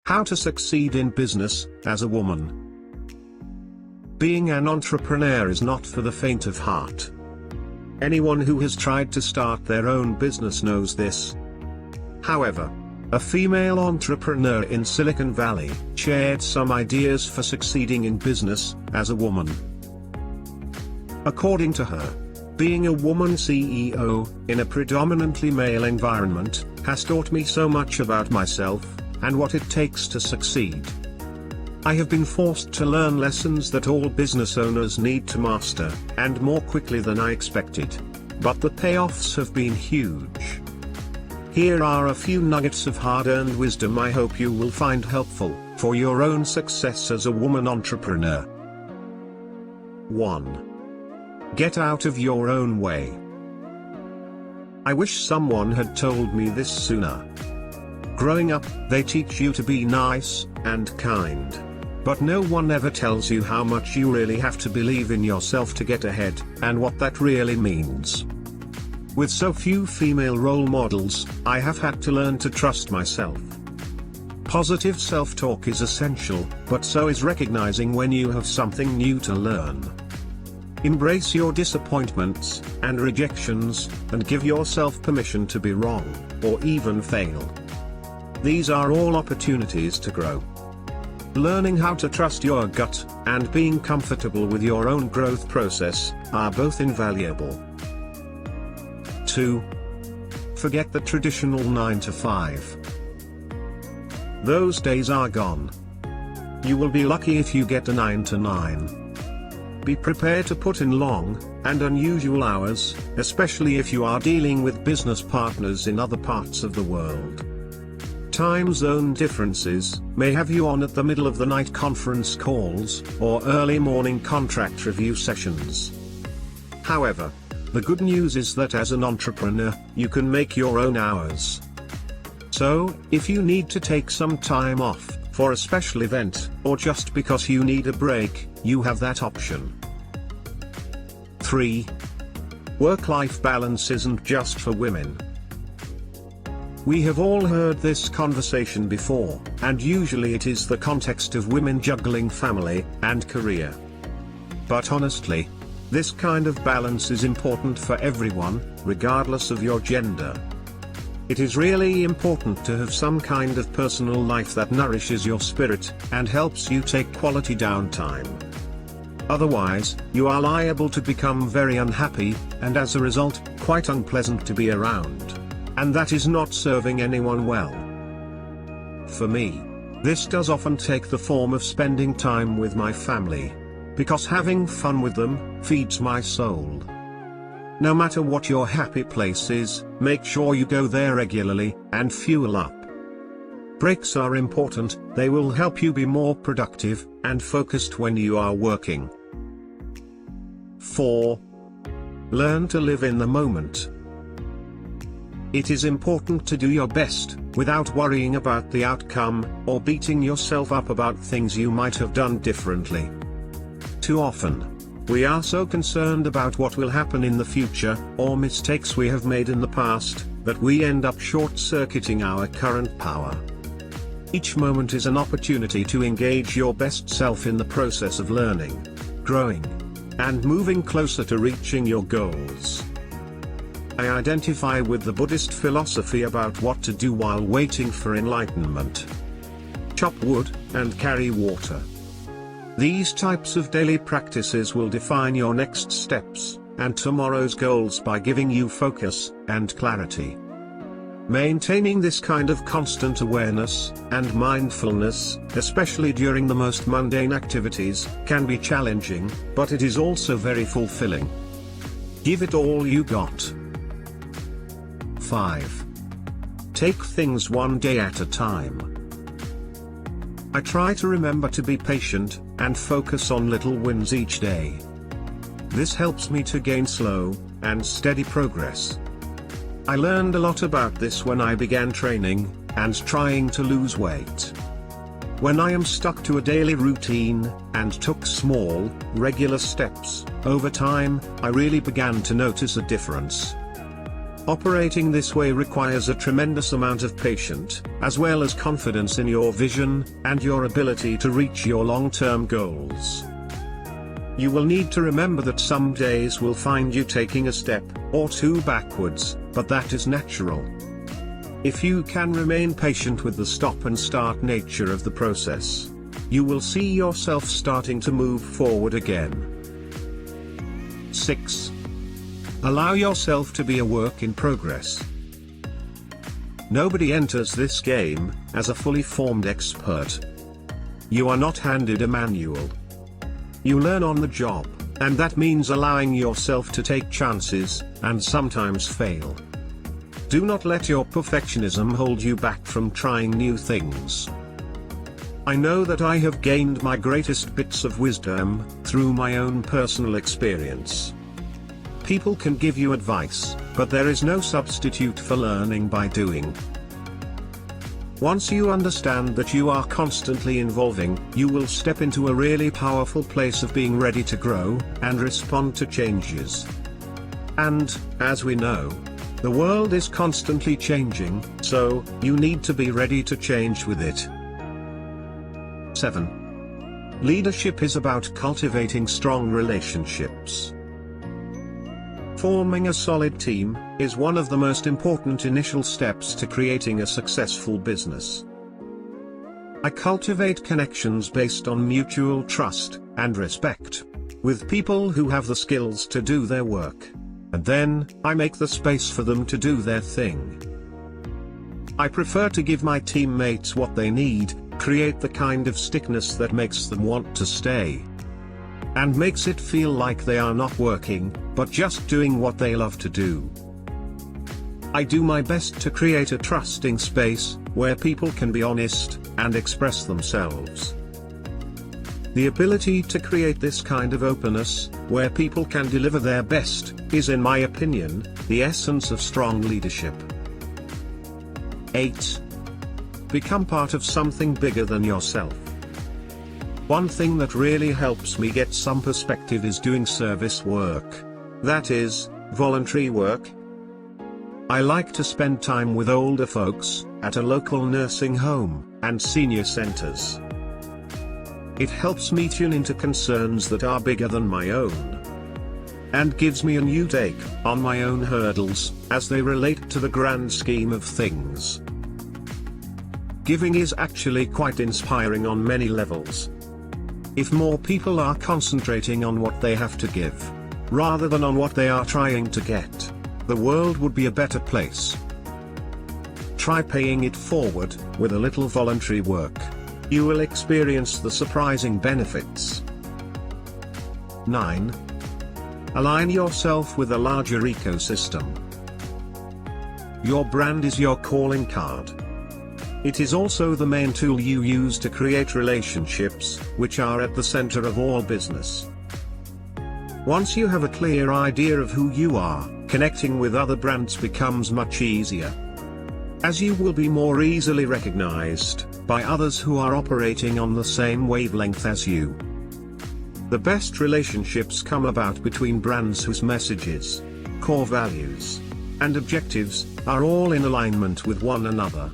How to succeed in business, as a woman. Being an entrepreneur is not for the faint of heart. Anyone who has tried to start their own business knows this. However, a female entrepreneur in Silicon Valley shared some ideas for succeeding in business, as a woman. According to her, being a woman CEO, in a predominantly male environment, has taught me so much about myself, and what it takes to succeed. I have been forced to learn lessons that all business owners need to master, and more quickly than I expected. But the payoffs have been huge. Here are a few nuggets of hard-earned wisdom I hope you will find helpful, for your own success as a woman entrepreneur. 1. Get out of your own way. I wish someone had told me this sooner. Growing up, they teach you to be nice and kind. But no one ever tells you how much you really have to believe in yourself to get ahead, and what that really means. With so few female role models, I have had to learn to trust myself. Positive self-talk is essential, but so is recognizing when you have something new to learn. Embrace your disappointments and rejections, and give yourself permission to be wrong, or even fail. These are all opportunities to grow. Learning how to trust your gut, and being comfortable with your own growth process, are both invaluable. 2. Forget the traditional 9 to 5. Those days are gone. You will be lucky if you get a 9 to 9. Be prepared to put in long and unusual hours, especially if you are dealing with business partners in other parts of the world. Time zone differences may have you on at the middle of the night conference calls, or early morning contract review sessions. However, the good news is that as an entrepreneur, you can make your own hours. So, if you need to take some time off, for a special event, or just because you need a break, you have that option. 3. Work-life balance isn't just for women. We have all heard this conversation before, and usually it is the context of women juggling family and career. But honestly, this kind of balance is important for everyone, regardless of your gender. It is really important to have some kind of personal life that nourishes your spirit, and helps you take quality downtime. Otherwise, you are liable to become very unhappy, and as a result, quite unpleasant to be around. And that is not serving anyone well. For me, this does often take the form of spending time with my family, because having fun with them feeds my soul. No matter what your happy place is, make sure you go there regularly and fuel up. Breaks are important, they will help you be more productive and focused when you are working. 4. Learn to live in the moment. It is important to do your best, without worrying about the outcome, or beating yourself up about things you might have done differently. Too often, we are so concerned about what will happen in the future, or mistakes we have made in the past, that we end up short-circuiting our current power. Each moment is an opportunity to engage your best self in the process of learning, growing, and moving closer to reaching your goals. I identify with the Buddhist philosophy about what to do while waiting for enlightenment. Chop wood, and carry water. These types of daily practices will define your next steps, and tomorrow's goals by giving you focus and clarity. Maintaining this kind of constant awareness and mindfulness, especially during the most mundane activities, can be challenging, but it is also very fulfilling. Give it all you got. 5. Take things one day at a time. I try to remember to be patient, and focus on little wins each day. This helps me to gain slow and steady progress. I learned a lot about this when I began training and trying to lose weight. When I am stuck to a daily routine, and took small, regular steps, over time, I really began to notice a difference. Operating this way requires a tremendous amount of patience, as well as confidence in your vision, and your ability to reach your long-term goals. You will need to remember that some days will find you taking a step or two backwards, but that is natural. If you can remain patient with the stop and start nature of the process, you will see yourself starting to move forward again. 6. Allow yourself to be a work in progress. Nobody enters this game as a fully formed expert. You are not handed a manual. You learn on the job, and that means allowing yourself to take chances, and sometimes fail. Do not let your perfectionism hold you back from trying new things. I know that I have gained my greatest bits of wisdom through my own personal experience. People can give you advice, but there is no substitute for learning by doing. Once you understand that you are constantly evolving, you will step into a really powerful place of being ready to grow and respond to changes. And, as we know, the world is constantly changing, so you need to be ready to change with it. 7. Leadership is about cultivating strong relationships. Forming a solid team is one of the most important initial steps to creating a successful business. I cultivate connections based on mutual trust and respect with people who have the skills to do their work, and then I make the space for them to do their thing. I prefer to give my teammates what they need, create the kind of stickiness that makes them want to stay, and makes it feel like they are not working, but just doing what they love to do. I do my best to create a trusting space, where people can be honest, and express themselves. The ability to create this kind of openness, where people can deliver their best, is in my opinion, the essence of strong leadership. 8. Become part of something bigger than yourself. One thing that really helps me get some perspective is doing service work. That is, voluntary work. I like to spend time with older folks, at a local nursing home, and senior centers. It helps me tune into concerns that are bigger than my own, and gives me a new take on my own hurdles, as they relate to the grand scheme of things. Giving is actually quite inspiring on many levels. If more people are concentrating on what they have to give, rather than on what they are trying to get, the world would be a better place. Try paying it forward with a little voluntary work. You will experience the surprising benefits. 9. Align yourself with a larger ecosystem. Your brand is your calling card. It is also the main tool you use to create relationships, which are at the center of all business. Once you have a clear idea of who you are, connecting with other brands becomes much easier, as you will be more easily recognized by others who are operating on the same wavelength as you. The best relationships come about between brands whose messages, core values, and objectives are all in alignment with one another.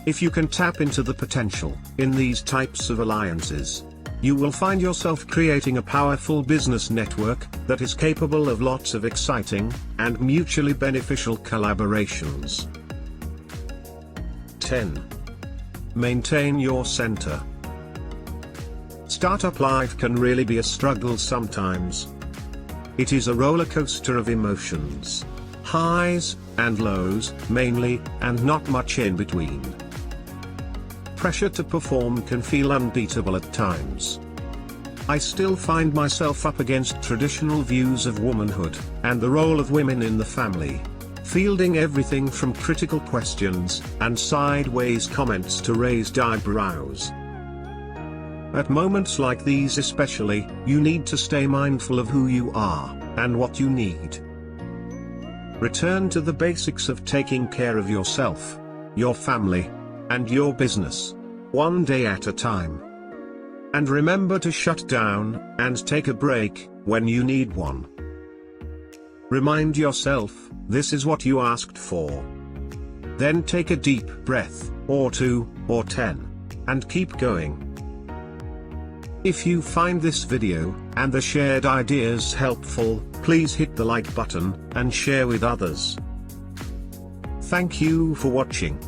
If you can tap into the potential in these types of alliances, you will find yourself creating a powerful business network that is capable of lots of exciting and mutually beneficial collaborations. 10. Maintain your center. Startup life can really be a struggle sometimes. It is a roller coaster of emotions, highs and lows mainly, and not much in between. Pressure to perform can feel unbeatable at times. I still find myself up against traditional views of womanhood and the role of women in the family, fielding everything from critical questions and sideways comments to raised eyebrows. At moments like these especially, you need to stay mindful of who you are and what you need. Return to the basics of taking care of yourself, your family, and your business, one day at a time. And remember to shut down and take a break when you need one. Remind yourself, this is what you asked for. Then take a deep breath, or 2, or 10. And keep going. If you find this video, and the shared ideas helpful, please hit the like button, and share with others. Thank you for watching.